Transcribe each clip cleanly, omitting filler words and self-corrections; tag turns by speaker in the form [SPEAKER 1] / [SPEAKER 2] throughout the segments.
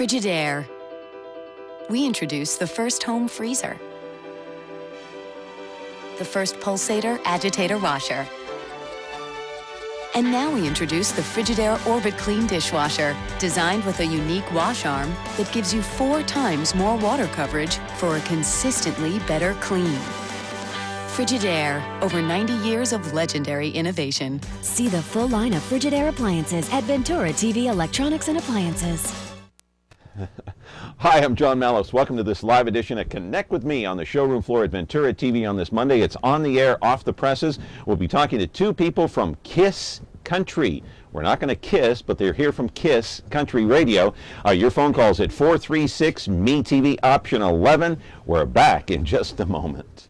[SPEAKER 1] Frigidaire. We introduced the first home freezer, the first pulsator agitator washer, and now we introduce the Frigidaire Orbit Clean dishwasher, designed with a unique wash arm that gives you 4 times more water coverage for a consistently better clean. Frigidaire, over 90 years of legendary innovation.
[SPEAKER 2] See the full line of Frigidaire appliances at Ventura TV Electronics and Appliances.
[SPEAKER 3] Hi, I'm John Mallos. Welcome to this live edition of Connect with Me on the showroom floor at Ventura TV on this Monday. It's on the air, off the presses. We'll be talking to 2 people from Kiss Country. We're not going to kiss, but they're here from Kiss Country Radio. Your phone calls at 436 MeTV option 11. We're back in just a moment.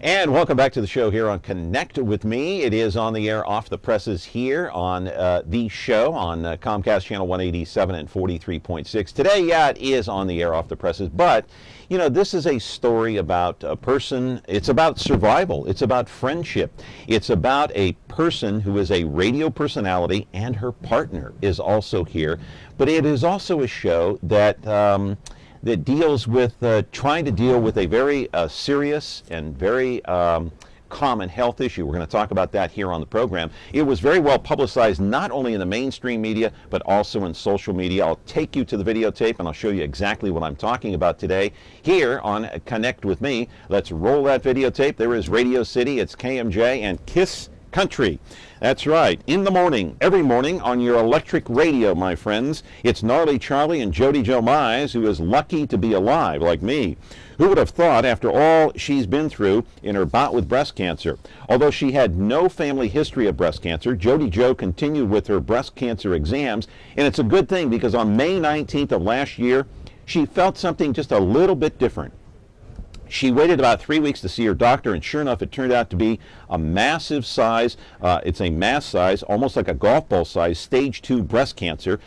[SPEAKER 3] And welcome back to the show here on Connect with Me. It is on the air, off the presses here on the show on Comcast Channel 187 and 43.6. Today, it is on the air, off the presses, but you know, this is a story about a person. It's about survival. It's about friendship. It's about a person who is a radio personality, and her partner is also here. But it is also a show that that deals with trying to deal with a very serious and very common health issue. We're going to talk about that here on the program. It was very well publicized, not only in the mainstream media, but also in social media. I'll take you to the videotape and I'll show you exactly what I'm talking about today here on Connect with Me. Let's roll that videotape. There is Radio City, it's KMJ and Kiss Country. That's right. In the morning, every morning on your electric radio, my friends, it's Gnarly Charlie and Jody Joe Mize, who is lucky to be alive, like me. Who would have thought, after all she's been through in her bout with breast cancer? Although she had no family history of breast cancer, Jody Joe continued with her breast cancer exams, and it's a good thing because on May 19th of last year, she felt something just a little bit different. She waited about 3 weeks to see her doctor, and sure enough, it turned out to be a massive size. It's a mass size, almost like a golf ball size, stage 2 breast cancer.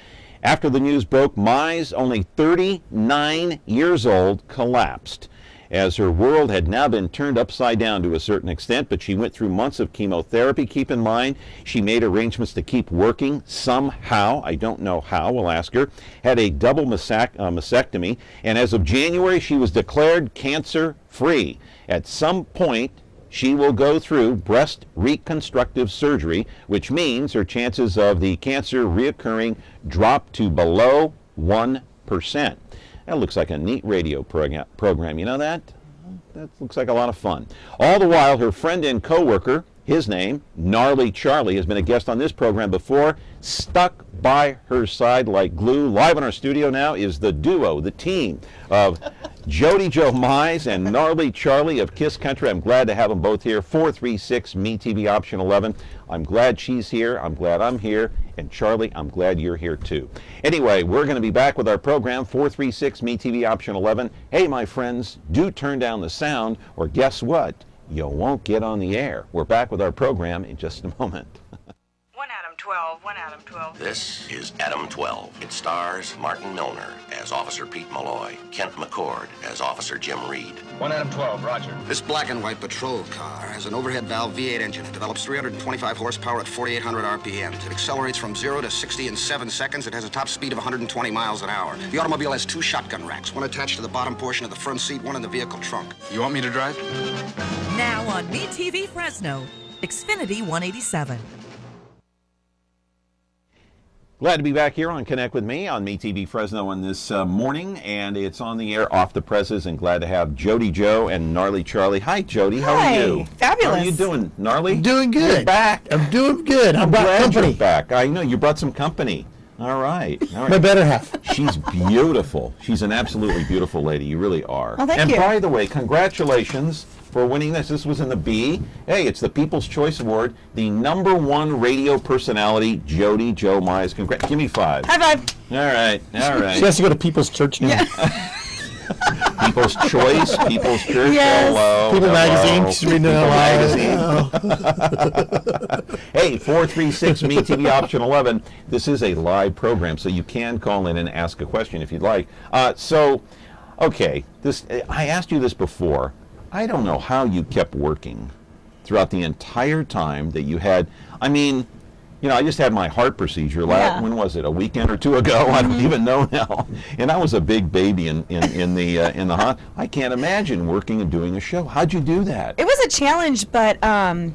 [SPEAKER 3] After the news broke, Mize, only 39 years old, collapsed, as her world had now been turned upside down to a certain extent, but she went through months of chemotherapy. Keep in mind, she made arrangements to keep working somehow. I don't know how, we'll ask her. Had a double mastectomy, and as of January, she was declared cancer-free. At some point, she will go through breast reconstructive surgery, which means her chances of the cancer reoccurring drop to below 1%. That looks like a neat radio program. You know that? That looks like a lot of fun. All the while, her friend and co-worker, his name, Gnarly Charlie, has been a guest on this program before, stuck by her side like glue. Live in our studio now is the duo, the team of Jody Joe Mize and Gnarly Charlie of Kiss Country. I'm glad to have them both here. 436 MeTV option 11. I'm glad she's here. I'm glad I'm here. And Charlie, I'm glad you're here too. Anyway, we're going to be back with our program, 436 MeTV option 11. Hey, my friends, do turn down the sound, or guess what? You won't get on the air. We're back with our program in just a moment.
[SPEAKER 4] One Adam 12.
[SPEAKER 5] This is Adam 12. It stars Martin Milner as Officer Pete Malloy, Kent McCord as Officer Jim Reed.
[SPEAKER 4] One Adam 12, roger.
[SPEAKER 6] This black and white patrol car has an overhead valve V8 engine. It develops 325 horsepower at 4,800 RPMs. It accelerates from 0 to 60 in 7 seconds. It has a top speed of 120 miles an hour. The automobile has 2 shotgun racks, one attached to the bottom portion of the front seat, one in the vehicle trunk.
[SPEAKER 4] You want me to drive?
[SPEAKER 7] Now on MeTV Fresno, Xfinity 187.
[SPEAKER 3] Glad to be back here on Connect with Me on MeTV Fresno on this morning, and it's on the air, off the presses, and glad to have Jody Joe and Gnarly Charlie. Hi, Jody. How are you?
[SPEAKER 8] Fabulous.
[SPEAKER 3] How are you doing, Gnarly?
[SPEAKER 8] I'm doing good.
[SPEAKER 3] You're back.
[SPEAKER 8] I'm doing good.
[SPEAKER 3] I'm glad you're back. I know you brought some company. All right.
[SPEAKER 8] My better half.
[SPEAKER 3] She's beautiful. She's an absolutely beautiful lady. You really are.
[SPEAKER 9] Well, thank
[SPEAKER 3] and
[SPEAKER 9] you.
[SPEAKER 3] by the way, congratulations for winning this. This was in the B. Hey, it's the People's Choice Award. The #1 radio personality, Jody Joe Mize. Give me 5.
[SPEAKER 9] High five.
[SPEAKER 3] All right.
[SPEAKER 8] She has to go to People's Church now.
[SPEAKER 9] Yeah.
[SPEAKER 3] People's Choice, People's Church.
[SPEAKER 9] Yes.
[SPEAKER 3] Hello.
[SPEAKER 8] People Magazine. She's reading it
[SPEAKER 3] People Magazine. Hey, 436 MeTV option 11. This is a live program, so you can call in and ask a question if you'd like. Okay, I asked you this before. I don't know how you kept working throughout the entire time that you had. I mean, I just had my heart procedure when was it? A weekend or two ago? I don't even know now. And I was a big baby in the hot. I can't imagine working and doing a show. How'd you do that?
[SPEAKER 9] It was a challenge, but I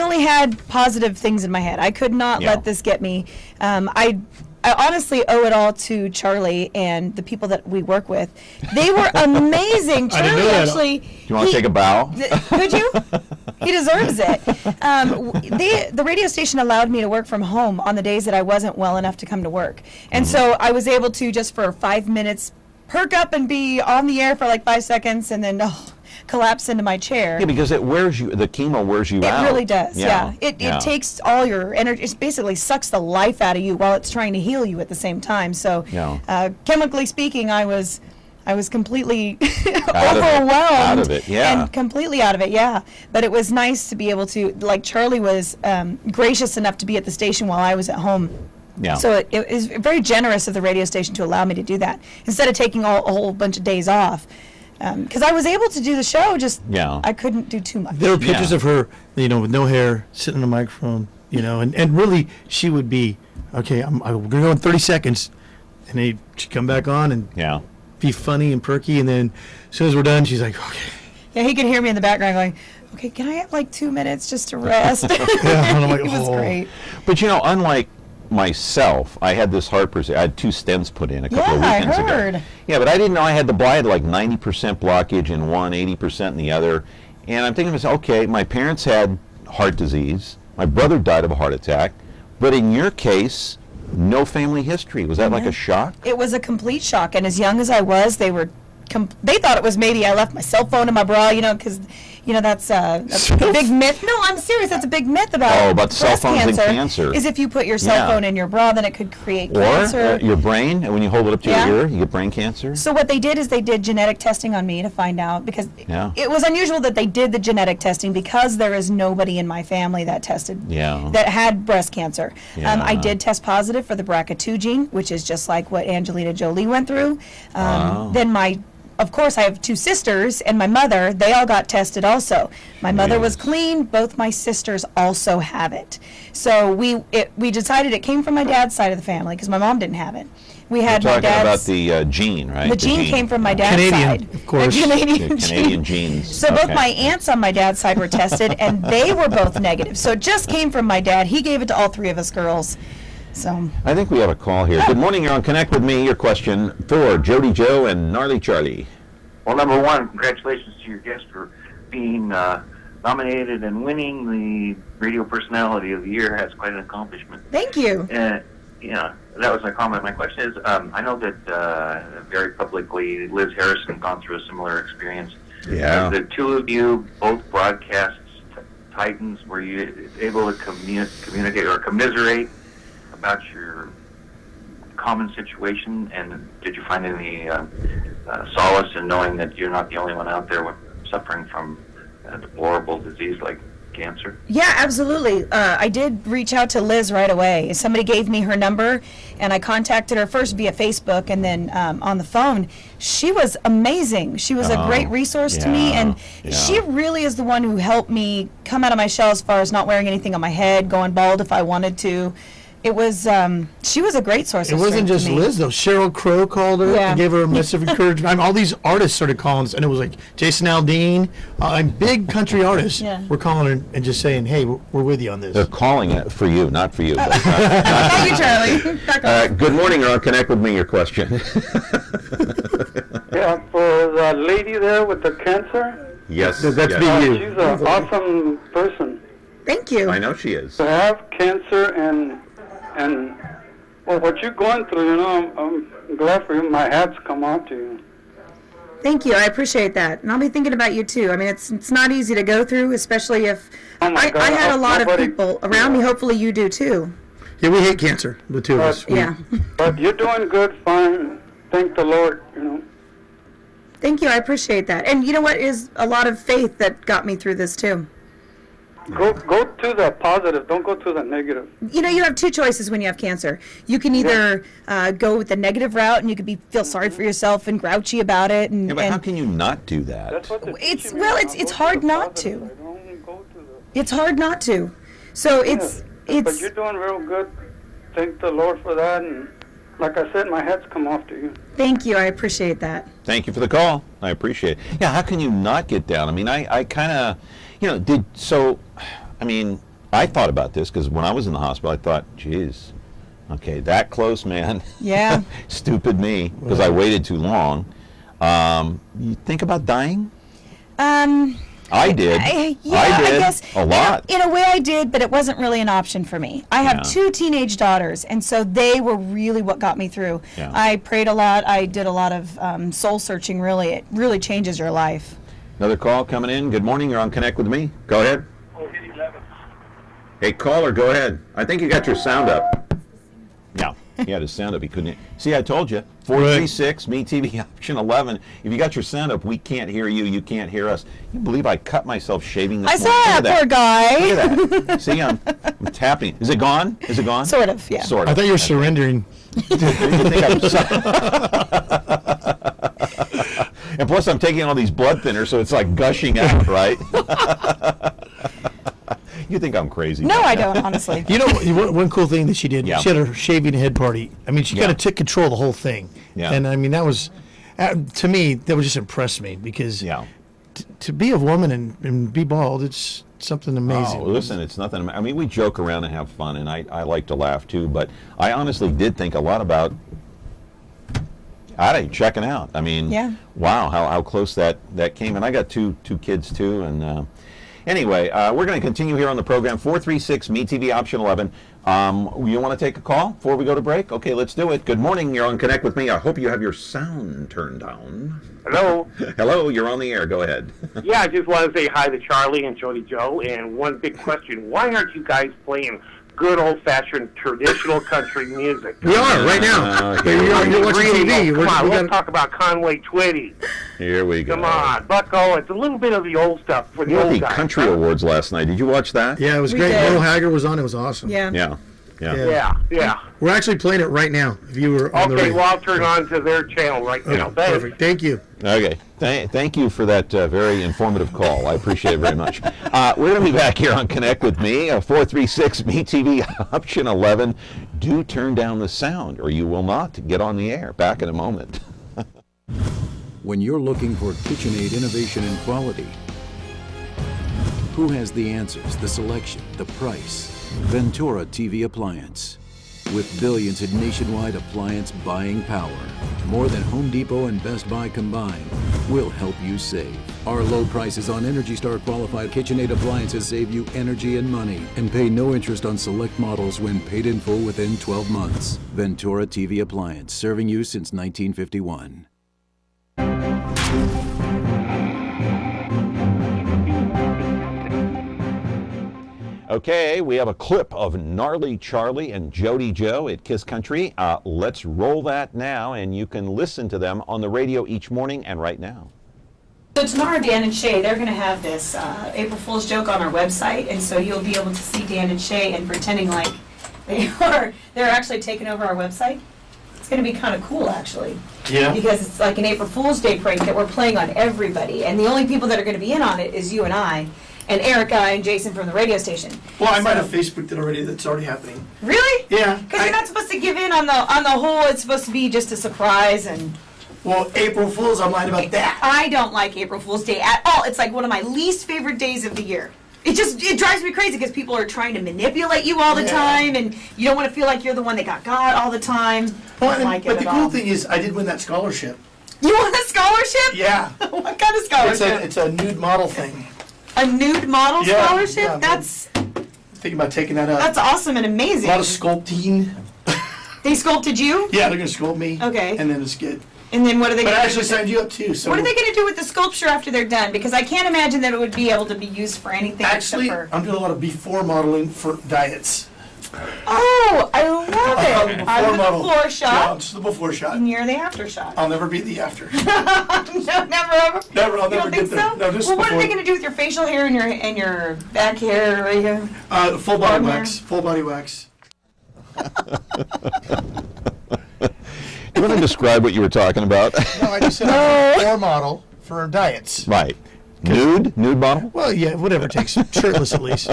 [SPEAKER 9] only had positive things in my head. I could not let this get me. I honestly owe it all to Charlie and the people that we work with. They were amazing. Charlie actually.
[SPEAKER 3] Do you want to take a bow?
[SPEAKER 9] Could you? He deserves it. The radio station allowed me to work from home on the days that I wasn't well enough to come to work. And so I was able to just for 5 minutes perk up and be on the air for like 5 seconds and then collapse into my chair.
[SPEAKER 3] Yeah, because it wears you, the chemo wears you out.
[SPEAKER 9] It really does, yeah. It takes all your energy, it basically sucks the life out of you while it's trying to heal you at the same time. So chemically speaking, I was completely overwhelmed.
[SPEAKER 3] Out of it, yeah.
[SPEAKER 9] And completely out of it, yeah. But it was nice to be able to, like Charlie was gracious enough to be at the station while I was at home.
[SPEAKER 3] Yeah.
[SPEAKER 9] So it was very generous of the radio station to allow me to do that instead of taking a whole bunch of days off. Because I was able to do the show, I couldn't do too much.
[SPEAKER 8] There were pictures of her, with no hair, sitting on the microphone, and really she would be, okay, I'm going to go in 30 seconds, and she'd come back on and be funny and perky, and then as soon as we're done, she's like, okay.
[SPEAKER 9] Yeah, he could hear me in the background going, okay, can I have like 2 minutes just to rest?
[SPEAKER 8] And I'm like,
[SPEAKER 9] it was great.
[SPEAKER 3] But unlike myself, I had this heart procedure. I had 2 stents put in a couple of weekends
[SPEAKER 9] I heard.
[SPEAKER 3] ago. Yeah, but I didn't know I had like 90% blockage in one, 80% in the other. And I'm thinking to myself, okay, my parents had heart disease. My brother died of a heart attack. But in your case, no family history. Was that like a shock?
[SPEAKER 9] It was a complete shock. And as young as I was, they thought it was maybe I left my cell phone in my bra, because that's a big myth. No, I'm serious. That's a big myth about
[SPEAKER 3] cell phones and cancer.
[SPEAKER 9] Is if you put your cell phone in your bra, then it could create cancer.
[SPEAKER 3] Or your brain, and when you hold it up to your ear, you get brain cancer.
[SPEAKER 9] So what they did is they did genetic testing on me to find out, because it was unusual that they did the genetic testing because there is nobody in my family that tested that had breast cancer. I did test positive for the BRCA2 gene, which is just like what Angelina Jolie went through. Then of course, I have 2 sisters, and my mother, they all got tested also. My mother was clean. Both my sisters also have it. So we decided it came from my dad's side of the family because my mom didn't have it. We had
[SPEAKER 3] You're talking about the gene, right?
[SPEAKER 9] The gene came from my dad's side.
[SPEAKER 8] Of course.
[SPEAKER 9] The Canadian
[SPEAKER 3] genes.
[SPEAKER 9] So both my aunts on my dad's side were tested, and they were both negative. So it just came from my dad. He gave it to all 3 of us girls. So
[SPEAKER 3] I think we have a call here. Good morning, you're on Connect With Me. Your question for Jody Joe and Gnarly Charlie.
[SPEAKER 10] Well, number one, congratulations to your guest for being nominated and winning the Radio Personality of the Year. That's quite an accomplishment.
[SPEAKER 9] Thank you.
[SPEAKER 10] That was my comment. My question is, I know that very publicly Liz Harrison gone through a similar experience.
[SPEAKER 3] Yeah.
[SPEAKER 10] The 2 of you, both broadcast titans, were you able to communicate or commiserate about your common situation, and did you find any solace in knowing that you're not the only one out there suffering from a deplorable disease like cancer?
[SPEAKER 9] Yeah, absolutely. I did reach out to Liz right away. Somebody gave me her number, and I contacted her first via Facebook and then on the phone. She was amazing. She was a great resource to me, and she really is the one who helped me come out of my shell as far as not wearing anything on my head, going bald if I wanted to. It was, she was a great source of strength.
[SPEAKER 8] It wasn't just Liz, though. Sheryl Crow called her and gave her a message of encouragement. All these artists started calling us, and it was like Jason Aldean, big country artists were calling her and just saying, hey, we're with you on this.
[SPEAKER 3] They're calling it for you, not for you.
[SPEAKER 9] Thank you, Charlie.
[SPEAKER 3] Good morning, you're on Connect With Me, your question.
[SPEAKER 11] Yeah, for the lady there with the cancer.
[SPEAKER 3] Yes.
[SPEAKER 8] That's
[SPEAKER 3] yes.
[SPEAKER 8] you.
[SPEAKER 11] She's an awesome person.
[SPEAKER 9] Thank you.
[SPEAKER 3] I know she is.
[SPEAKER 11] To have cancer and Well, what you're going through, you know, I'm glad for you. My hat's come off to you.
[SPEAKER 9] Thank you. I appreciate that. And I'll be thinking about you, too. I mean, it's not easy to go through, especially if I had a lot of people around me. Hopefully you do, too.
[SPEAKER 8] Yeah, we hate cancer, the two of us.
[SPEAKER 9] Yeah.
[SPEAKER 11] But you're doing good, fine. Thank the Lord, you know.
[SPEAKER 9] Thank you. I appreciate that. And you know what is a lot of faith that got me through this, too.
[SPEAKER 11] Go to the positive. Don't go to the negative.
[SPEAKER 9] You know, you have two choices when you have cancer. You can either go with the negative route, and you could feel sorry for yourself and grouchy about it. And,
[SPEAKER 3] but how can you not do that?
[SPEAKER 9] It's hard not to. It's hard not to. So it's.
[SPEAKER 11] But you're doing real good. Thank the Lord for that. And like I said, my hat's come off to you.
[SPEAKER 9] Thank you. I appreciate that.
[SPEAKER 3] Thank you for the call. I appreciate it. Yeah, how can you not get down? I mean, I kind of, I thought about this because when I was in the hospital, I thought, geez, okay, that close, man.
[SPEAKER 9] Yeah.
[SPEAKER 3] Stupid me, because I waited too long. You think about dying? I did. I
[SPEAKER 9] guess
[SPEAKER 3] a lot.
[SPEAKER 9] In a way I did, but it wasn't really an option for me. I have two teenage daughters, and so they were really what got me through. Yeah. I prayed a lot. I did a lot of soul searching, really. It really changes your life.
[SPEAKER 3] Another call coming in. Good morning. You're on Connect with Me. Go ahead. Hey, caller, go ahead. I think you got your sound up. Yeah. He had his sound up. He couldn't. See, I told you. 436 MeTV option 11. If you got your sound up, we can't hear you. You can't hear us. You believe I cut myself shaving this morning?
[SPEAKER 9] I saw that, poor guy.
[SPEAKER 3] Look at that. See, I'm tapping. Is it gone? Is it gone?
[SPEAKER 9] Sort of, yeah.
[SPEAKER 3] Sort of.
[SPEAKER 8] I thought you were surrendering.
[SPEAKER 3] And plus, I'm taking all these blood thinners, so it's like gushing out, right? You think I'm crazy?
[SPEAKER 9] No, I don't, honestly.
[SPEAKER 8] You know, one cool thing that she did, she had her shaving head party. I mean, she kind of took control of the whole thing. Yeah. And I mean, that was, to me, that was just impressed me because to be a woman and be bald, it's something amazing.
[SPEAKER 3] Oh, listen, it's nothing. I mean, we joke around and have fun, and I like to laugh too, but I honestly did think a lot about checking out. I mean, wow, how close that came. And I got two kids too, and anyway, we're going to continue here on the program. 436 MeTV option 11. You want to take a call before we go to break? Okay, let's do it. Good morning. You're on Connect with Me. I hope you have your sound turned down.
[SPEAKER 12] Hello.
[SPEAKER 3] Hello. You're on the air. Go ahead.
[SPEAKER 12] Yeah, I just want to say hi to Charlie and Jody Joe. And one big question: why aren't you guys playing good old-fashioned traditional country music?
[SPEAKER 8] We are right now. You're watching TV.
[SPEAKER 12] Come on, let's talk about Conway Twitty.
[SPEAKER 3] Here we go.
[SPEAKER 12] Come on, Bucko. It's a little bit of the old stuff for the old guys.
[SPEAKER 3] Country Awards last night. Did you watch that?
[SPEAKER 8] Yeah, it was great. Merle Haggard was on. It was awesome.
[SPEAKER 9] Yeah.
[SPEAKER 8] We're actually playing it right now. If you were on the radio.
[SPEAKER 12] Okay, well, I'll turn on to their channel right now.
[SPEAKER 8] Perfect. Thank you.
[SPEAKER 3] Okay. Thank you for that very informative call. I appreciate it very much. We're going to be back here on Connect with Me, 436 MeTV option 11. Do turn down the sound or you will not get on the air. Back in a moment.
[SPEAKER 13] When you're looking for KitchenAid innovation and quality, who has the answers, the selection, the price? Ventura TV Appliance. With billions in nationwide appliance buying power, more than Home Depot and Best Buy combined, we'll help you save. Our low prices on Energy Star qualified KitchenAid appliances save you energy and money and pay no interest on select models when paid in full within 12 months. Ventura TV Appliance, serving you since 1951.
[SPEAKER 3] Okay, we have a clip of Gnarly Charlie and Jody Joe at Kiss Country. Let's roll that now, and you can listen to them on the radio each morning and right now.
[SPEAKER 9] So tomorrow, Dan and Shay, they're going to have this April Fool's joke on our website, and so you'll be able to see Dan and Shay and pretending like they're actually taking over our website. It's going to be kind of cool, actually.
[SPEAKER 8] Yeah.
[SPEAKER 9] Because it's like an April Fool's Day prank that we're playing on everybody, and the only people that are going to be in on it is you and I. And Erica and Jason from the radio station.
[SPEAKER 14] Well, I might have Facebooked it already. That's already happening.
[SPEAKER 9] Really?
[SPEAKER 14] Yeah.
[SPEAKER 9] Because you're not supposed to give in on the whole. It's supposed to be just a surprise and.
[SPEAKER 14] Well, April Fools, I'm lying about that.
[SPEAKER 9] I don't like April Fool's Day at all. It's like one of my least favorite days of the year. It drives me crazy because people are trying to manipulate you all the time, and you don't want to feel like you're the one that got all the time.
[SPEAKER 14] Well, but the cool thing is, I did win that scholarship.
[SPEAKER 9] You won a scholarship?
[SPEAKER 14] Yeah.
[SPEAKER 9] What kind of scholarship?
[SPEAKER 14] It's a nude model thing.
[SPEAKER 9] A nude model scholarship?
[SPEAKER 14] Yeah,
[SPEAKER 9] that's.
[SPEAKER 14] Thinking about taking that up.
[SPEAKER 9] That's awesome and amazing.
[SPEAKER 14] A lot of sculpting.
[SPEAKER 9] They sculpted you?
[SPEAKER 14] Yeah, they're going to sculpt me.
[SPEAKER 9] Okay.
[SPEAKER 14] And then it's good.
[SPEAKER 9] And then what are they
[SPEAKER 14] But
[SPEAKER 9] going
[SPEAKER 14] I
[SPEAKER 9] to
[SPEAKER 14] actually signed you up too. So
[SPEAKER 9] what are they going to do with the sculpture after they're done? Because I can't imagine that it would be able to be used for anything
[SPEAKER 14] actually,
[SPEAKER 9] except for...
[SPEAKER 14] I'm doing a lot of before modeling for diets.
[SPEAKER 9] Oh, I love it. I'm the before shot.
[SPEAKER 14] Yeah, just the before shot.
[SPEAKER 9] And you're the after shot.
[SPEAKER 14] I'll never be the after.
[SPEAKER 9] No, never ever.
[SPEAKER 14] Never, I'll
[SPEAKER 9] you
[SPEAKER 14] never
[SPEAKER 9] don't think
[SPEAKER 14] get there.
[SPEAKER 9] so?
[SPEAKER 14] No, just
[SPEAKER 9] well, what are
[SPEAKER 14] before.
[SPEAKER 9] they going to do with your facial hair and your back hair right here?
[SPEAKER 14] Full body
[SPEAKER 9] Arm
[SPEAKER 14] wax.
[SPEAKER 9] hair?
[SPEAKER 14] Full body wax.
[SPEAKER 3] You want to describe what you were talking about?
[SPEAKER 14] No, I just said I'm a before model for diets.
[SPEAKER 3] Right. Nude model?
[SPEAKER 14] Well, yeah, whatever it takes. Shirtless at least.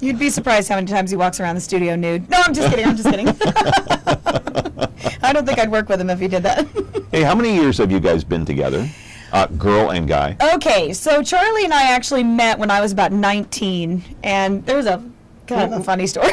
[SPEAKER 9] You'd be surprised how many times he walks around the studio nude. No, I'm just kidding. I don't think I'd work with him if he did that.
[SPEAKER 3] Hey, how many years have you guys been together? Girl and guy?
[SPEAKER 9] Okay, so Charlie and I actually met when I was about 19, and there's a kind of a funny story.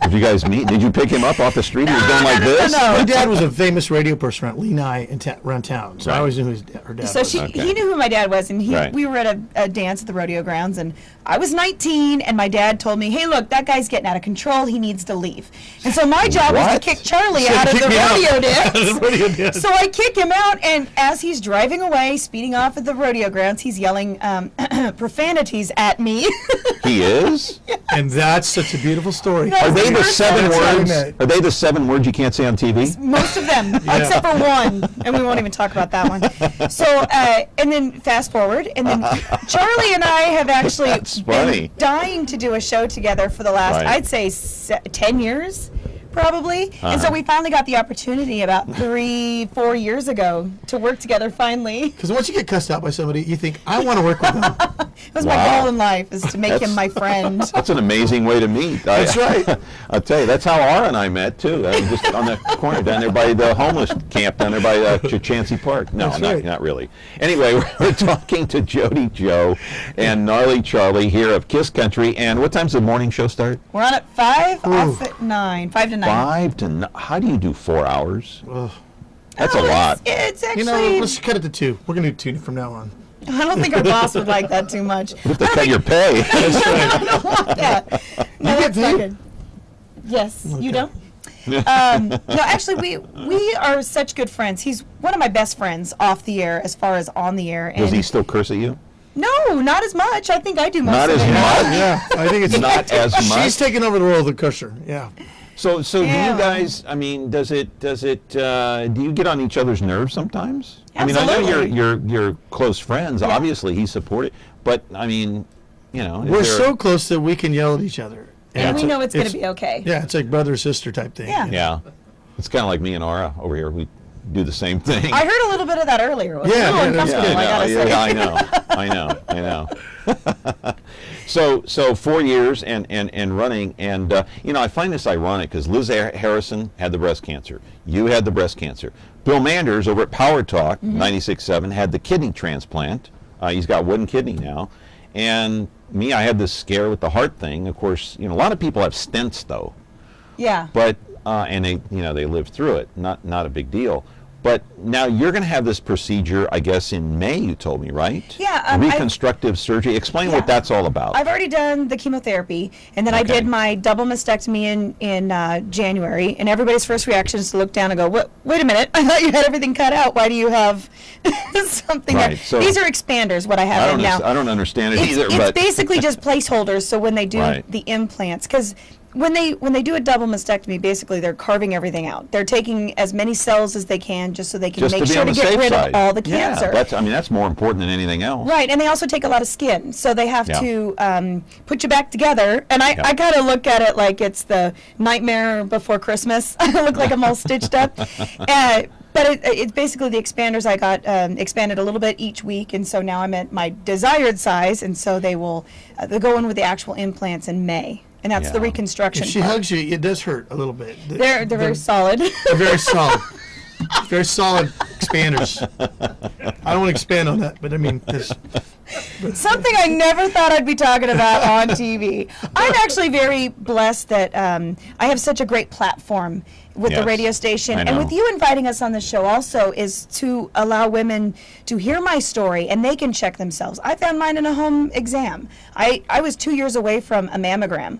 [SPEAKER 3] Did you guys meet? Did you pick him up off the street? He was going like this?
[SPEAKER 9] No.
[SPEAKER 14] My dad was a famous radio person around Lenai around town, so I always knew who her dad
[SPEAKER 9] So
[SPEAKER 14] was.
[SPEAKER 9] he knew who my dad was, and
[SPEAKER 3] Right.
[SPEAKER 9] we were at a dance at the rodeo grounds, and I was 19, and my dad told me, hey, look, that guy's getting out of control. He needs to leave. And so my job was to
[SPEAKER 3] What?
[SPEAKER 9] kick Charlie
[SPEAKER 14] Said
[SPEAKER 9] out of
[SPEAKER 14] kick
[SPEAKER 9] the
[SPEAKER 14] me out.
[SPEAKER 9] rodeo
[SPEAKER 14] Out of the rodeo
[SPEAKER 9] dance.
[SPEAKER 14] dance.
[SPEAKER 9] So I kick him out, and as he's driving away, speeding off at the rodeo grounds, he's yelling profanities at me.
[SPEAKER 3] He is?
[SPEAKER 14] And that's such a beautiful story.
[SPEAKER 3] Are they the
[SPEAKER 9] That's
[SPEAKER 3] 7
[SPEAKER 14] how we
[SPEAKER 3] words?
[SPEAKER 14] met.
[SPEAKER 3] Are they the 7 words you can't say on TV?
[SPEAKER 9] Most of them, except for one, and we won't even talk about that one. So, and then fast forward, and then Charlie and I have actually
[SPEAKER 3] That's funny.
[SPEAKER 9] been dying to do a show together for the last,
[SPEAKER 3] Right.
[SPEAKER 9] I'd say, 10 years, probably. And so we finally got the opportunity about 3-4 years ago to work together finally.
[SPEAKER 14] Because once you get cussed out by somebody, you think, I want to work with them.
[SPEAKER 9] It was my
[SPEAKER 3] Wow.
[SPEAKER 9] goal in life, is to make him my friend.
[SPEAKER 3] That's an amazing way to meet.
[SPEAKER 14] That's right.
[SPEAKER 3] I'll tell you, that's how Ara and I met, too. Just on the corner down there by the homeless camp down there by Chachansey Park. No,
[SPEAKER 14] That's right.
[SPEAKER 3] not really. Anyway, we're talking to Jody Joe and Gnarly Charlie here of Kiss Country. And what time's the morning show start?
[SPEAKER 9] We're on at 5, off at 9, 5 to 9.
[SPEAKER 3] 5 to 9. How do you do 4 hours?
[SPEAKER 14] Ugh.
[SPEAKER 3] That's a lot.
[SPEAKER 9] It's actually,
[SPEAKER 14] You know, let's cut it to 2. We're going to do 2 from now on.
[SPEAKER 9] I don't think our boss would like that too much.
[SPEAKER 3] You have to cut your pay.
[SPEAKER 9] I don't want that. No,
[SPEAKER 14] get
[SPEAKER 9] that's not
[SPEAKER 14] paid?
[SPEAKER 9] good. Yes, you don't? No, actually, we are such good friends. He's one of my best friends off the air as far as on the air. And
[SPEAKER 3] Does he still curse at you?
[SPEAKER 9] No, not as much. I think I do most
[SPEAKER 3] Not
[SPEAKER 9] of
[SPEAKER 3] as
[SPEAKER 9] it.
[SPEAKER 3] much?
[SPEAKER 14] Yeah, I think it's
[SPEAKER 3] Not as much?
[SPEAKER 14] She's taking over the role of the cusher. Yeah.
[SPEAKER 3] So do
[SPEAKER 9] Yeah.
[SPEAKER 3] you guys? I mean, does it? Do you get on each other's nerves sometimes?
[SPEAKER 9] Absolutely.
[SPEAKER 3] I mean, I know you're close friends. Obviously, he's supportive, but I mean, you know, is
[SPEAKER 14] We're
[SPEAKER 3] there-
[SPEAKER 14] so close that we can yell at each other.
[SPEAKER 9] And we
[SPEAKER 14] it's-
[SPEAKER 9] know it's going to be okay.
[SPEAKER 14] Yeah, it's like brother sister type thing.
[SPEAKER 9] Yeah.
[SPEAKER 3] Yeah, it's kind of like me and Ara over here. We do the same thing.
[SPEAKER 9] I heard a little bit of that earlier. It was
[SPEAKER 14] Yeah,
[SPEAKER 9] a little
[SPEAKER 14] yeah,
[SPEAKER 9] uncomfortable, I gotta say.
[SPEAKER 3] I know. So 4 years and running, and I find this ironic because Liz Harrison had the breast cancer. You had the breast cancer. Bill Manders over at Power Talk 96.7 had the kidney transplant. He's got one kidney now, and me, I had this scare with the heart thing. Of course, a lot of people have stents though,
[SPEAKER 9] Yeah.
[SPEAKER 3] but and they live through it. Not a big deal. But now you're going to have this procedure, I guess, in May, you told me, right?
[SPEAKER 9] Yeah,
[SPEAKER 3] Reconstructive surgery. Explain what that's all about.
[SPEAKER 9] I've already done the chemotherapy, and then I did my double mastectomy in January, and everybody's first reaction is to look down and go, wait a minute, I thought you had everything cut out. Why do you have something
[SPEAKER 3] Right,
[SPEAKER 9] there?
[SPEAKER 3] so
[SPEAKER 9] These are expanders, what I have in now.
[SPEAKER 3] I don't understand it either.
[SPEAKER 9] It's
[SPEAKER 3] but
[SPEAKER 9] basically just placeholders, so when they do
[SPEAKER 3] Right.
[SPEAKER 9] the implants, because when they do a double mastectomy, basically they're carving everything out. They're taking as many cells as they can just so they can
[SPEAKER 3] just
[SPEAKER 9] make
[SPEAKER 3] to be
[SPEAKER 9] sure
[SPEAKER 3] on
[SPEAKER 9] to
[SPEAKER 3] the
[SPEAKER 9] get
[SPEAKER 3] safe
[SPEAKER 9] rid
[SPEAKER 3] side.
[SPEAKER 9] of all the cancer.
[SPEAKER 3] That's more important than anything else.
[SPEAKER 9] Right, and they also take a lot of skin, so they have
[SPEAKER 3] Yeah.
[SPEAKER 9] to put you back together. And I kind of look at it like it's the Nightmare Before Christmas. I look like I'm all stitched up. But it's basically the expanders. I got expanded a little bit each week, and so now I'm at my desired size, and so they'll go in with the actual implants in May. And that's the reconstruction
[SPEAKER 14] If she
[SPEAKER 9] part.
[SPEAKER 14] hugs you, it does hurt a little bit.
[SPEAKER 9] They're very solid.
[SPEAKER 14] They're very solid. Very solid expanders. I don't want to expand on that, but I mean,
[SPEAKER 9] Something I never thought I'd be talking about on TV. I'm actually very blessed that I have such a great platform with the radio station.
[SPEAKER 3] I
[SPEAKER 9] And
[SPEAKER 3] know.
[SPEAKER 9] with you inviting us on the show also is to allow women to hear my story and they can check themselves. I found mine in a home exam. I was 2 years away from a mammogram.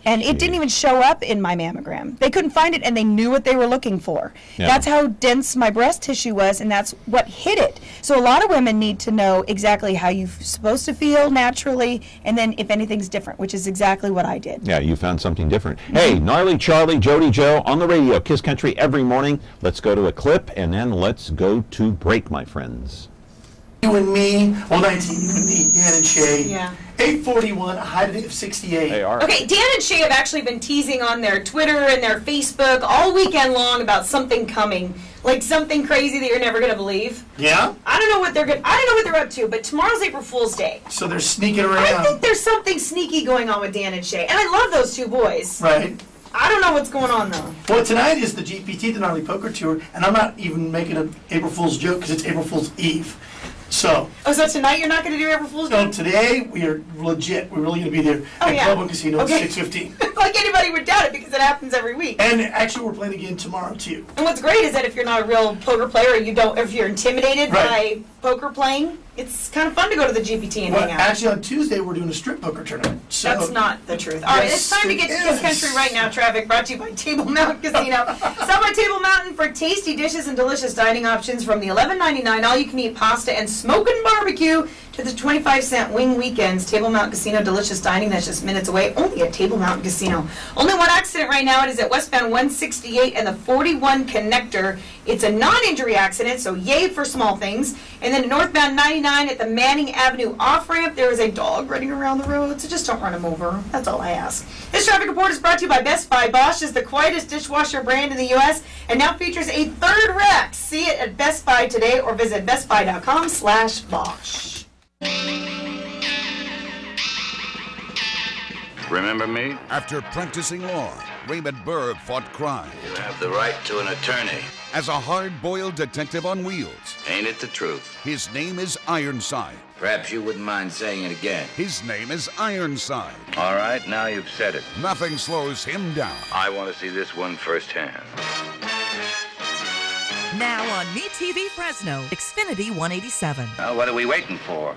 [SPEAKER 9] And it didn't even show up in my mammogram. They couldn't find it, and they knew what they were looking for.
[SPEAKER 3] Yeah.
[SPEAKER 9] That's how dense my breast tissue was, and that's what hid it. So a lot of women need to know exactly how you're supposed to feel naturally, and then if anything's different, which is exactly what I did.
[SPEAKER 3] Yeah, you found something different. Hey, Gnarly Charlie, Jody Joe on the radio, Kiss Country every morning. Let's go to a clip, and then let's go to break, my friends.
[SPEAKER 14] You and me, 19, you and me, Dan and Shay.
[SPEAKER 9] Yeah.
[SPEAKER 14] 841, a high of 68.
[SPEAKER 3] They are.
[SPEAKER 9] Okay, Dan and Shay have actually been teasing on their Twitter and their Facebook all weekend long about something coming, like something crazy that you're never going to believe.
[SPEAKER 14] Yeah?
[SPEAKER 9] I don't know what they're up to, but tomorrow's April Fool's Day.
[SPEAKER 14] So they're sneaking around.
[SPEAKER 9] I think there's something sneaky going on with Dan and Shay, and I love those two boys.
[SPEAKER 14] Right.
[SPEAKER 9] I don't know what's going on though.
[SPEAKER 14] Well, tonight is the GPT, the Gnarly Poker Tour, and I'm not even making an April Fool's joke because it's April Fool's Eve. So
[SPEAKER 9] tonight you're not going to do April Fool's Day?
[SPEAKER 14] No, today we are legit. We're really going to be there at Club and Casino at 6:15.
[SPEAKER 9] Like anybody would doubt it because it happens every week.
[SPEAKER 14] And actually, we're playing again tomorrow too.
[SPEAKER 9] And what's great is that if you're not a real poker player, or if you're intimidated by poker playing, it's kind of fun to go to the GPT and hang out.
[SPEAKER 14] Actually, on Tuesday we're doing a strip poker tournament. So
[SPEAKER 9] that's not the truth. All right, it's time to get to Kiss Country right now. Traffic brought to you by Table Mountain Casino. Stop by Table Mountain for tasty dishes and delicious dining options from the $11.99 all-you-can-eat pasta and smoking barbecue to the 25-cent wing weekends. Table Mountain Casino, delicious dining that's just minutes away, only at Table Mountain Casino. Only one accident right now. It is at westbound 168 and the 41 connector. It's a non-injury accident, so yay for small things. And then at northbound 99 at the Manning Avenue off-ramp, there is a dog running around the road, so just don't run him over. That's all I ask. This traffic report is brought to you by Best Buy. Bosch is the quietest dishwasher brand in the U.S. and now features a third rack. See it at Best Buy today or visit bestbuy.com/Bosch.
[SPEAKER 15] Remember me?
[SPEAKER 16] After practicing law, Raymond Berg fought crime.
[SPEAKER 15] You have the right to an attorney.
[SPEAKER 16] As a hard-boiled detective on wheels.
[SPEAKER 15] Ain't it the truth?
[SPEAKER 16] His name is Ironside.
[SPEAKER 15] Perhaps you wouldn't mind saying it again.
[SPEAKER 16] His name is Ironside.
[SPEAKER 15] All right, now you've said it.
[SPEAKER 16] Nothing slows him down.
[SPEAKER 15] I want to see this one firsthand.
[SPEAKER 7] Now on MeTV Fresno, Xfinity 187.
[SPEAKER 15] Well, what are we waiting for?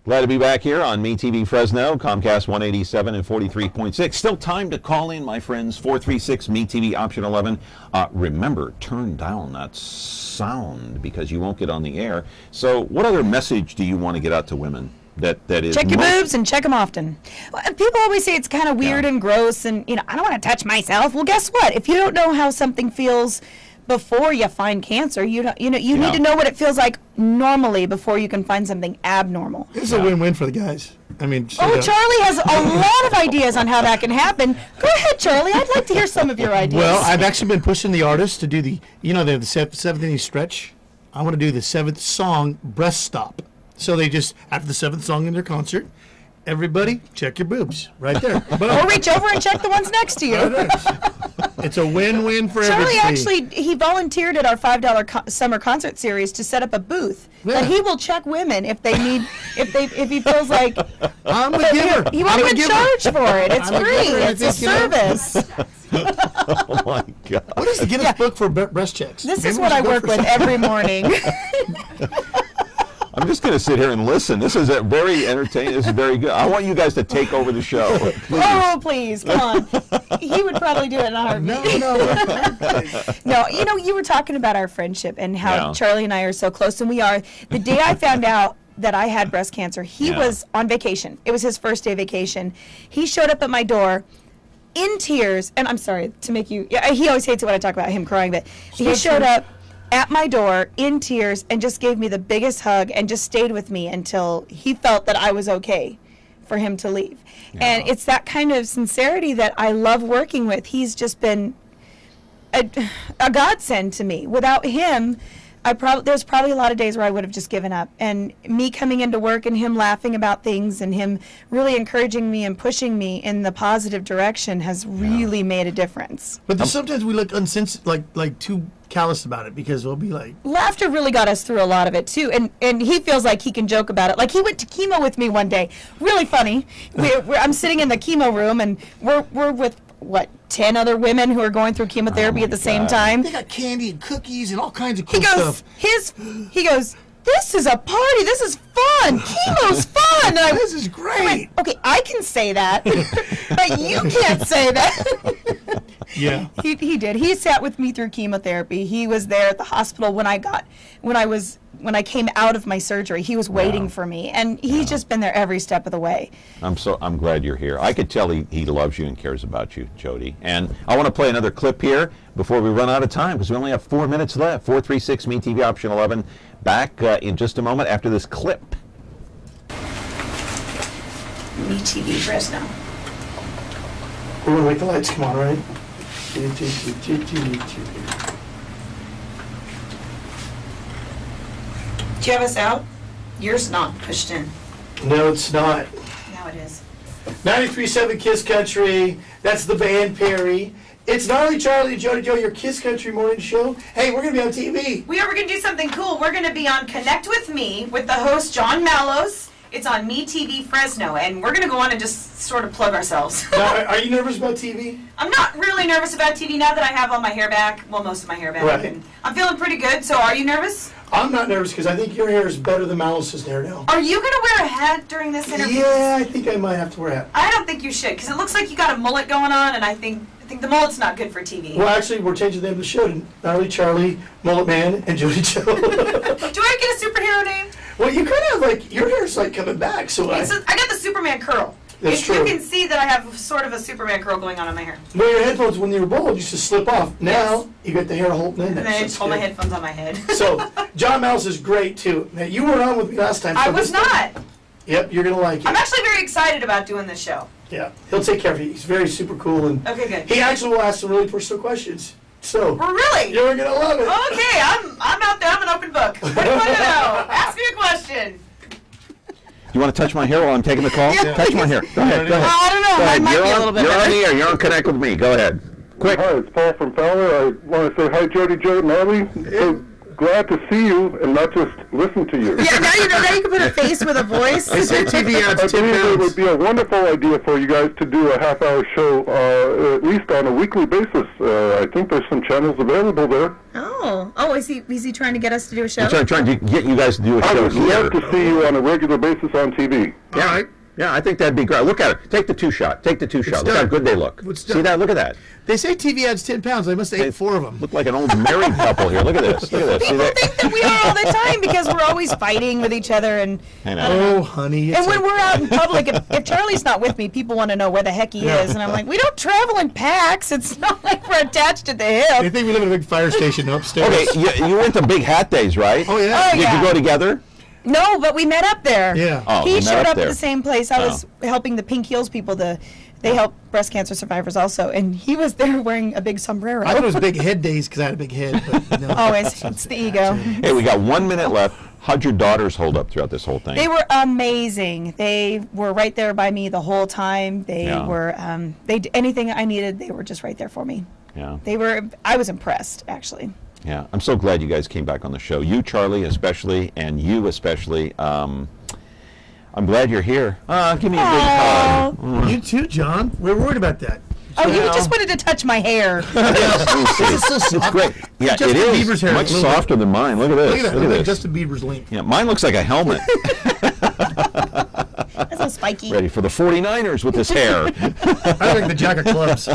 [SPEAKER 3] Glad to be back here on MeTV Fresno, Comcast 187 and 43.6. Still time to call in, my friends. 436 MeTV option 11. Remember, turn down that sound because you won't get on the air. So what other message do you want to get out to women? That is
[SPEAKER 9] check your boobs and check them often. People always say it's kind of weird and gross and, I don't want to touch myself. Well, guess what? If you don't know how something feels before you find cancer, you need to know what it feels like normally before you can find something abnormal.
[SPEAKER 14] It's a win-win for the guys. I mean,
[SPEAKER 9] Charlie has a lot of ideas on how that can happen. Go ahead, Charlie. I'd like to hear some of your ideas.
[SPEAKER 14] Well, I've actually been pushing the artists to do the seventh inning stretch. I want to do the seventh song breast stop. So they just, after the seventh song in their concert, everybody check your boobs right there.
[SPEAKER 9] Or reach over and check the ones next to you.
[SPEAKER 14] It's a win-win for
[SPEAKER 9] everybody.
[SPEAKER 14] Charlie
[SPEAKER 9] actually, he volunteered at our $5 summer concert series to set up a booth.
[SPEAKER 14] Yeah.
[SPEAKER 9] But he will check women if they need, if he feels like
[SPEAKER 14] I'm a giver.
[SPEAKER 9] He won't even charge for it. It's free. It's a service.
[SPEAKER 3] Oh my God!
[SPEAKER 14] What is the Guinness Book for breast checks?
[SPEAKER 9] This is what I work with every morning.
[SPEAKER 3] I'm just going to sit here and listen. This is very entertaining. This is very good. I want you guys to take over the show. Please.
[SPEAKER 9] Oh, please, come on. He would probably do it in a heartbeat. No, you were talking about our friendship and how Charlie and I are so close, and we are. The day I found out that I had breast cancer, he was on vacation. It was his first day vacation. He showed up at my door in tears, and I'm sorry to make you, he always hates it when I talk about him crying, but he showed up at my door in tears and just gave me the biggest hug and just stayed with me until he felt that I was okay for him to leave. Yeah. And it's that kind of sincerity that I love working with. He's just been a godsend to me. Without him, there's probably a lot of days where I would have just given up. And me coming into work and him laughing about things and him really encouraging me and pushing me in the positive direction has really made a difference.
[SPEAKER 14] But sometimes we look like too callous about it because we'll be like...
[SPEAKER 9] Laughter really got us through a lot of it, too. And he feels like he can joke about it. Like, he went to chemo with me one day. Really funny. I'm sitting in the chemo room, and we're with, 10 other women who are going through chemotherapy at the same time.
[SPEAKER 14] They got candy and cookies and all kinds of cool stuff.
[SPEAKER 9] He goes, this is a party. This is fun. Chemo's fun. And
[SPEAKER 14] This is great.
[SPEAKER 9] okay, I can say that, but you can't say that.
[SPEAKER 14] Yeah.
[SPEAKER 9] He did. He sat with me through chemotherapy. He was there at the hospital when I came out of my surgery. He was waiting for me, and he's just been there every step of the way.
[SPEAKER 3] I'm glad you're here. I could tell he loves you and cares about you, Jody. And I want to play another clip here before we run out of time, because we only have 4 minutes left. 436 MeTV option 11. Back in just a moment after this clip.
[SPEAKER 9] MeTV Fresno.
[SPEAKER 14] We're gonna make the lights come on, right?
[SPEAKER 9] Do you have us out? Yours not pushed in.
[SPEAKER 14] No, it's not.
[SPEAKER 9] Now it is.
[SPEAKER 14] 93.7 Kiss Country. That's the band, Perry. It's Gnarly Charlie and Jody Joe, your Kiss Country morning show. Hey, we're going to be on TV.
[SPEAKER 9] We're going to do something cool. We're going to be on Connect With Me with the host, John Mallows. It's on MeTV Fresno, and we're going to go on and just sort of plug ourselves.
[SPEAKER 14] Now, are you nervous about TV?
[SPEAKER 9] I'm not really nervous about TV now that I have all my hair back. Well, most of my hair back.
[SPEAKER 14] Right.
[SPEAKER 9] And I'm feeling pretty good, so are you nervous?
[SPEAKER 14] I'm not nervous because I think your hair is better than Malice's hair now.
[SPEAKER 9] Are you going to wear a hat during this interview?
[SPEAKER 14] Yeah, I think I might have to wear a hat.
[SPEAKER 9] I don't think you should, because it looks like you got a mullet going on, and I think the mullet's not good for TV.
[SPEAKER 14] Well, actually, we're changing the name of the show to Gnarly Charlie, Mullet Man, and Jody Joe.
[SPEAKER 9] Do I get a superhero name?
[SPEAKER 14] Well, you kind of like, your hair's like coming back, so I
[SPEAKER 9] got the Superman curl.
[SPEAKER 14] That's true.
[SPEAKER 9] You can see that I have sort of a Superman curl going on in my hair.
[SPEAKER 14] Well, your headphones, when they were bald, used to slip off. Now, you got the hair holding in there.
[SPEAKER 9] And then I just hold my headphones on my head.
[SPEAKER 14] So, John Mouse is great, too. Now, you were on with me last time. So
[SPEAKER 9] I was not.
[SPEAKER 14] Yep, you're going to like it.
[SPEAKER 9] I'm actually very excited about doing this show.
[SPEAKER 14] Yeah, he'll take care of you. He's very super cool. And
[SPEAKER 9] Okay, good.
[SPEAKER 14] he actually will ask some really personal questions. So,
[SPEAKER 9] really?
[SPEAKER 14] You're going to love it.
[SPEAKER 9] Okay, I'm out there. I'm an open book. What do you want to know? Ask me a question.
[SPEAKER 3] You want to touch my hair while I'm taking the call?
[SPEAKER 9] Yeah.
[SPEAKER 3] Touch my hair. Go ahead. Go ahead.
[SPEAKER 9] I don't know.
[SPEAKER 3] Go ahead.
[SPEAKER 9] Mine might be a little bit
[SPEAKER 3] You're on
[SPEAKER 9] better.
[SPEAKER 3] the air. You're on Connect With Me. Go ahead. Quick.
[SPEAKER 17] Hi, it's Paul from Fowler. I want to say hi, Jody Joe Gnarly. So glad to see you and not just listen to you.
[SPEAKER 9] Yeah, now you can put a face with a voice.
[SPEAKER 17] I believe it would be a wonderful idea for you guys to do a half-hour show, at least on a weekly basis. I think there's some channels available there.
[SPEAKER 9] Oh, is he trying to get us to do a show?
[SPEAKER 3] I'm trying to get you guys to do a
[SPEAKER 17] I
[SPEAKER 3] show
[SPEAKER 17] would love to see you on a regular basis on TV.
[SPEAKER 3] Yeah, right. Yeah, I think that'd be great. Look at it. Take the two-shot. Take the two-shot. Look how good they look. See that? Look at that.
[SPEAKER 14] They say TV adds 10 pounds. I must have ate 4 of them.
[SPEAKER 3] Look like an old married couple here. Look at this. Look at this. See
[SPEAKER 9] People
[SPEAKER 3] that?
[SPEAKER 9] think that we are all the time because we're always fighting with each other. And
[SPEAKER 3] I know.
[SPEAKER 14] Oh, honey.
[SPEAKER 9] And when we're out in public, if Charlie's not with me, people want to know where the heck he is. And I'm like, we don't travel in packs. It's not like we're attached at the hip.
[SPEAKER 14] They think we live in a big fire station upstairs.
[SPEAKER 3] Okay, you went to Big Hat Days, right?
[SPEAKER 14] Oh, yeah.
[SPEAKER 3] Did you go together?
[SPEAKER 9] No, but we met up there.
[SPEAKER 14] Yeah.
[SPEAKER 3] Oh,
[SPEAKER 9] He
[SPEAKER 3] we met
[SPEAKER 9] showed up
[SPEAKER 3] there.
[SPEAKER 9] at the same place. I was helping the Pink Heels people. They help breast cancer survivors also. And he was there wearing a big sombrero.
[SPEAKER 14] I thought it was Big Head Days because I had a big head. But no.
[SPEAKER 9] Always. It's the ego.
[SPEAKER 3] Hey, we got 1 minute left. How'd your daughters hold up throughout this whole thing?
[SPEAKER 9] They were amazing. They were right there by me the whole time. They were, anything I needed, they were just right there for me.
[SPEAKER 3] Yeah.
[SPEAKER 9] I was impressed, actually.
[SPEAKER 3] Yeah, I'm so glad you guys came back on the show. You, Charlie, especially, and you especially. I'm glad you're here. Give me a big hug.
[SPEAKER 14] You too, John. We're worried about that.
[SPEAKER 9] Oh, you just wanted to touch my hair.
[SPEAKER 3] It's great. Yeah,
[SPEAKER 14] Justin
[SPEAKER 3] it is.
[SPEAKER 14] Bieber's hair
[SPEAKER 3] Much
[SPEAKER 14] is a little
[SPEAKER 3] softer than mine. Look at this.
[SPEAKER 14] Look at that.
[SPEAKER 3] Look at
[SPEAKER 14] Like
[SPEAKER 3] this.
[SPEAKER 14] Justin Bieber's link.
[SPEAKER 3] Yeah, mine looks like a helmet.
[SPEAKER 9] That's a little spiky.
[SPEAKER 3] Ready for the 49ers with his hair.
[SPEAKER 14] I like the Jack of Clubs.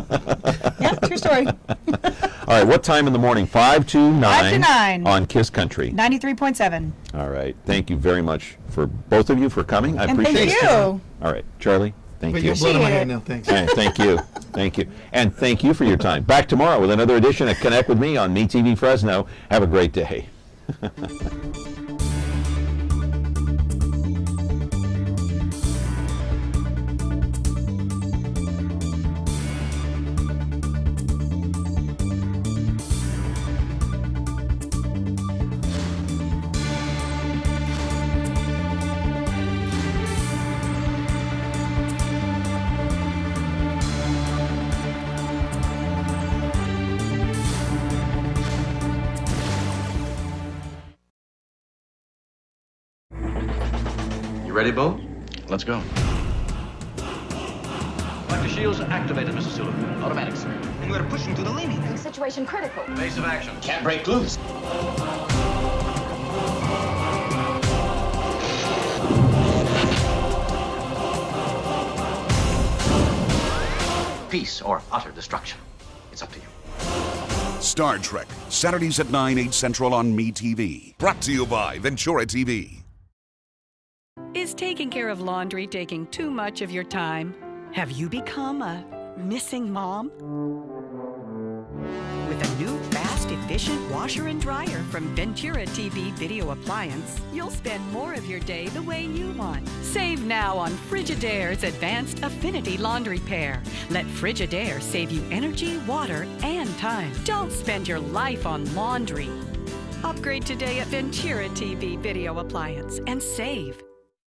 [SPEAKER 9] Yeah, true story.
[SPEAKER 3] All right, what time in the morning? 5 to 9.
[SPEAKER 9] 5 to 9.
[SPEAKER 3] On Kiss Country.
[SPEAKER 9] 93.7.
[SPEAKER 3] All right. Thank you very much for both of you for coming. I
[SPEAKER 9] And
[SPEAKER 3] appreciate
[SPEAKER 9] thank
[SPEAKER 3] it.
[SPEAKER 9] you.
[SPEAKER 3] All right, Charlie. Thank
[SPEAKER 14] But
[SPEAKER 3] you.
[SPEAKER 14] you have blood on my hand now. Thanks.
[SPEAKER 3] Hey, thank you. Thank you. And thank you for your time. Back tomorrow with another edition of Connect With Me on MeTV Fresno. Have a great day.
[SPEAKER 15] Ready, Bo? Let's go.
[SPEAKER 18] Dr. Shields activated, Mr. Sullivan. Automatic, sir. And we're pushing to the limit.
[SPEAKER 19] Situation critical.
[SPEAKER 18] Base of action.
[SPEAKER 15] Can't break loose.
[SPEAKER 18] peace or utter destruction. It's up to you.
[SPEAKER 16] Star Trek, Saturdays at 9, 8 Central on MeTV. Brought to you by Ventura TV.
[SPEAKER 19] Is taking care of laundry taking too much of your time? Have you become a missing mom? With a new fast, efficient washer and dryer from Ventura TV Video Appliance, you'll spend more of your day the way you want. Save now on Frigidaire's Advanced Affinity Laundry Pair. Let Frigidaire save you energy, water, and time. Don't spend your life on laundry. Upgrade today at Ventura TV Video Appliance and save.